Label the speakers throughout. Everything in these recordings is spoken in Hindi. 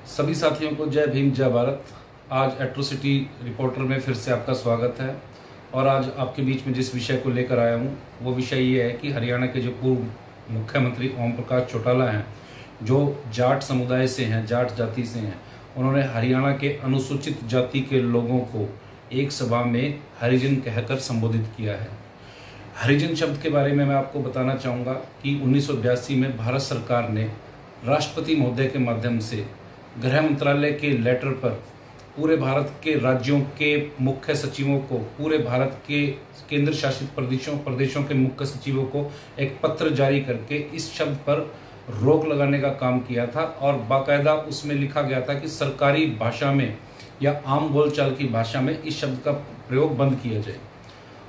Speaker 1: सभी साथियों को जय भीम जय भारत। आज एट्रोसिटी रिपोर्टर में फिर से आपका स्वागत है और आज आपके बीच में जिस विषय को लेकर आया हूँ वो विषय ये है कि हरियाणा के जो पूर्व मुख्यमंत्री ओम प्रकाश चौटाला हैं, जो जाट समुदाय से हैं, जाट जाति से हैं, उन्होंने हरियाणा के अनुसूचित जाति के लोगों को एक सभा में हरिजन कहकर संबोधित किया है। हरिजन शब्द के बारे में मैं आपको बताना चाहूँगा कि 1982 में भारत सरकार ने राष्ट्रपति महोदय के माध्यम से गृह मंत्रालय के लेटर पर पूरे भारत के राज्यों के मुख्य सचिवों को, पूरे भारत के केंद्र शासित प्रदेशों के मुख्य सचिवों को एक पत्र जारी करके इस शब्द पर रोक लगाने का काम किया था और बाकायदा उसमें लिखा गया था कि सरकारी भाषा में या आम बोलचाल की भाषा में इस शब्द का प्रयोग बंद किया जाए।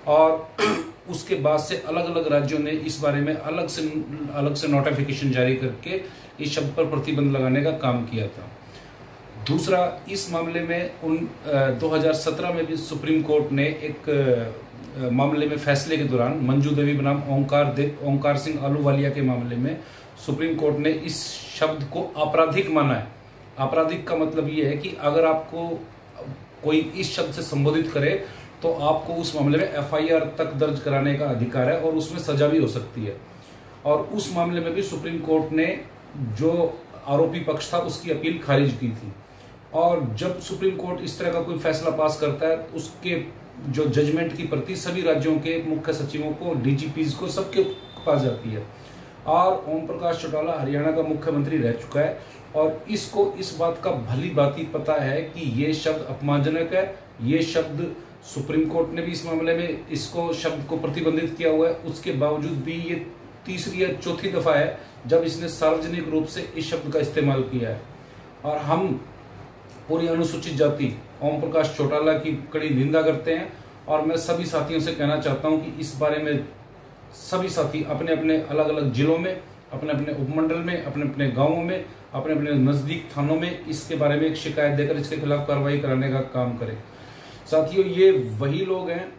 Speaker 1: और उसके बाद से अलग अलग राज्यों ने इस बारे में अलग से नोटिफिकेशन जारी करके इस शब्द पर प्रतिबंध लगाने का काम किया था। दूसरा, इस मामले में 2017 में भी सुप्रीम कोर्ट ने एक मामले में फैसले के दौरान मंजू देवी बनाम ओंकार सिंह आलूवालिया के मामले में सुप्रीम कोर्ट ने इस शब्द को आपराधिक माना है। आपराधिक का मतलब ये है कि अगर आपको कोई इस शब्द से संबोधित करे तो आपको उस मामले में FIR तक दर्ज कराने का अधिकार है और उसमें सजा भी हो सकती है। और उस मामले में भी सुप्रीम कोर्ट ने जो आरोपी पक्ष था उसकी अपील खारिज की थी। और जब सुप्रीम कोर्ट इस तरह का कोई फैसला पास करता है तो उसके जो जजमेंट की प्रति सभी राज्यों के मुख्य सचिवों को, DGPs को, सबके पास जाती है। और ओम प्रकाश चौटाला हरियाणा का मुख्यमंत्री रह चुका है और इसको इस बात का भली भांति पता है कि ये शब्द अपमानजनक है। ये शब्द सुप्रीम कोर्ट ने भी इस मामले में इसको शब्द को प्रतिबंधित किया हुआ है। उसके बावजूद भी ये तीसरी या चौथी दफा है जब इसने सार्वजनिक रूप से इस शब्द का इस्तेमाल किया है। और हम पूरी अनुसूचित जाति ओम प्रकाश चौटाला की कड़ी निंदा करते हैं और मैं सभी साथियों से कहना चाहता हूं कि इस बारे में सभी साथी अपने अपने अलग अलग जिलों में, अपने अपने उपमंडल में, अपने अपने गांवों में, अपने अपने नजदीक थानों में इसके बारे में एक शिकायत देकर इसके खिलाफ कार्रवाई कराने का काम करें। साथियों, ये वही लोग हैं,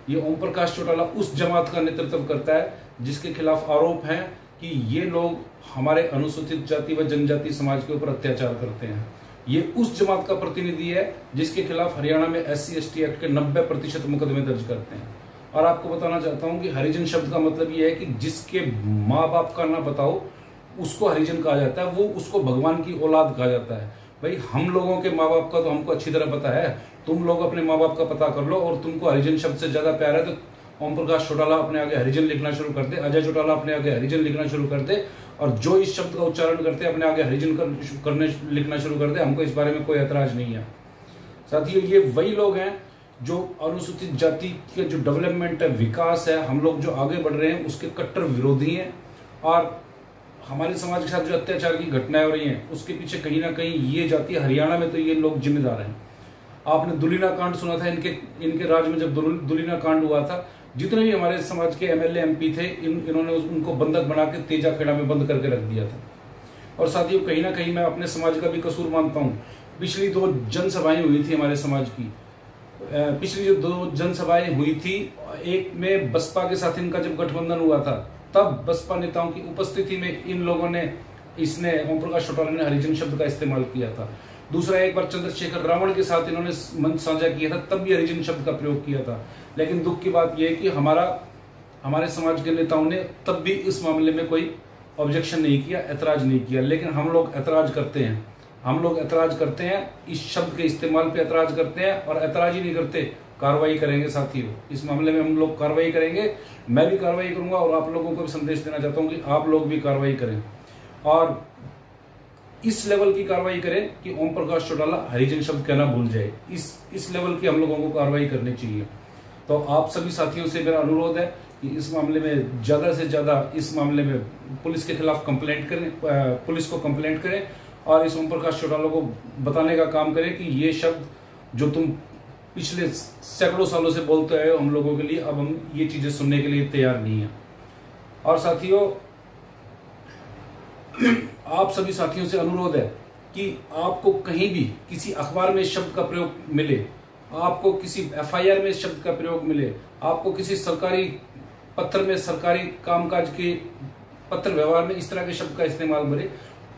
Speaker 1: ये ओम प्रकाश चौटाला उस जमात का नेतृत्व करता है जिसके खिलाफ आरोप है कि ये लोग हमारे अनुसूचित जाति व जनजाति समाज के ऊपर अत्याचार करते हैं। ये उस जमात का प्रतिनिधि है जिसके खिलाफ हरियाणा में SC/ST एक्ट के 90% मुकदमे दर्ज करते हैं। और आपको बताना चाहता हूं कि हरिजन शब्द का मतलब ये है कि जिसके माँ बाप का ना बताओ उसको हरिजन कहा जाता है, वो उसको भगवान की औलाद कहा जाता है। भाई, हम लोगों के माँ बाप का तो हमको अच्छी तरह पता है, तुम लोग अपने माँ बाप का पता कर लो। और तुमको हरिजन शब्द से ज्यादा प्यार है तो ओम प्रकाश चौटाला अपने आगे हरिजन लिखना शुरू कर दे, अजय चौटाला अपने आगे हरिजन लिखना शुरू कर दे, और जो इस शब्द का उच्चारण करते हैं अपने आगे हरिजन लिखना शुरू कर दे। हमको इस बारे में कोई ऐतराज नहीं है। साथियों, ये वही लोग हैं जो अनुसूचित जाति के जो डेवलपमेंट है, विकास है, हम लोग जो आगे बढ़ रहे हैं उसके कट्टर विरोधी हैं। और हमारे समाज के साथ जो अत्याचार की घटनाएं हो रही हैं उसके पीछे कहीं ना कहीं ये जाति, हरियाणा में तो ये लोग जिम्मेदार हैं। आपने दुलीना कांड सुना था, इनके राज में जब दुलीना कांड हुआ था, जितने भी हमारे समाज के MLA MP थे, इन्होंने उनको बंधक बना के तेजा खेड़ा में बंद करके रख दिया था। और साथियों, कहीं ना कहीं मैं अपने समाज का भी कसूर मानता हूँ। पिछली 2 जनसभाएं हुई थी हमारे समाज की, पिछली जो 2 जनसभाएं हुई थी, एक में बसपा के साथ इनका जब गठबंधन हुआ था तब बसपा नेताओं की उपस्थिति में इन लोगों ने ओम प्रकाश चौटाला ने हरिजन शब्द का इस्तेमाल किया था। दूसरा, एक बार चंद्रशेखर रावण के साथ इन्होंने मंच साझा किया था, तब भी हरिजन शब्द का प्रयोग किया था। लेकिन दुख की बात यह है कि हमारे समाज के नेताओं ने तब भी इस मामले में कोई ऑब्जेक्शन नहीं किया, ऐतराज नहीं किया। लेकिन हम लोग ऐतराज करते हैं, इस शब्द के इस्तेमाल पे ऐतराज करते हैं और ऐतराज ही नहीं करते, कार्रवाई करेंगे। साथियों, इस मामले में हम लोग कार्रवाई करेंगे, मैं भी कार्रवाई करूंगा और आप लोगों को भी संदेश देना चाहता हूं कि आप लोग भी कार्रवाई करें और इस लेवल की कार्रवाई करें कि ओम प्रकाश चौटाला हरिजन शब्द कहना भूल जाए। इस लेवल की हम लोगों को कार्रवाई करनी चाहिए। तो आप सभी साथियों से मेरा अनुरोध है कि इस मामले में ज्यादा से ज्यादा इस मामले में पुलिस के खिलाफ कंप्लेंट करें, पुलिस को कंप्लेंट करें और इस ओम प्रकाश चौटाला को बताने का काम करें कि ये शब्द जो तुम पिछले सैकड़ों सालों से बोलते आए हो हम लोगों के लिए, अब हम ये चीजें सुनने के लिए तैयार नहीं है। और साथियों, आप सभी साथियों से अनुरोध है कि आपको कहीं भी किसी अखबार में इस शब्द का प्रयोग मिले, आपको किसी FIR में इस शब्द का प्रयोग मिले, आपको किसी सरकारी पत्र में, सरकारी कामकाज के पत्र व्यवहार में इस तरह के शब्द का इस्तेमाल मिले,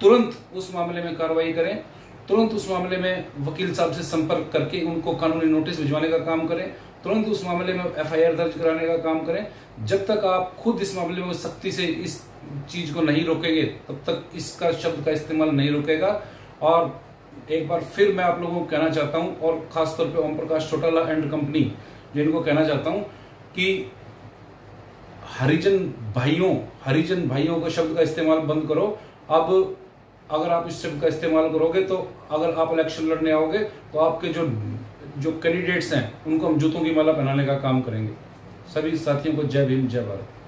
Speaker 1: तुरंत उस मामले में कार्रवाई करें तुरंत उस मामले में वकील साहब से संपर्क करके उनको कानूनी नोटिस भिजवाने का काम करें, तुरंत उस मामले में FIR दर्ज कराने का काम करें। जब तक आप खुद इस मामले में सख्ती से इस चीज को नहीं रोकेंगे तब तक इसका शब्द का इस्तेमाल नहीं रुकेगा। और एक बार फिर मैं आप लोगों को कहना चाहता हूं, और खासतौर पे ओम प्रकाश चौटाला एंड कंपनी जिनको कहना चाहता हूं कि हरिजन भाइयों का शब्द का इस्तेमाल बंद करो। अब अगर आप इस शब्द का इस्तेमाल करोगे तो अगर आप इलेक्शन लड़ने आओगे तो आपके जो कैंडिडेट्स हैं उनको हम जूतों की माला पहनाने का काम करेंगे। सभी साथियों को जय भीम, जय भारत।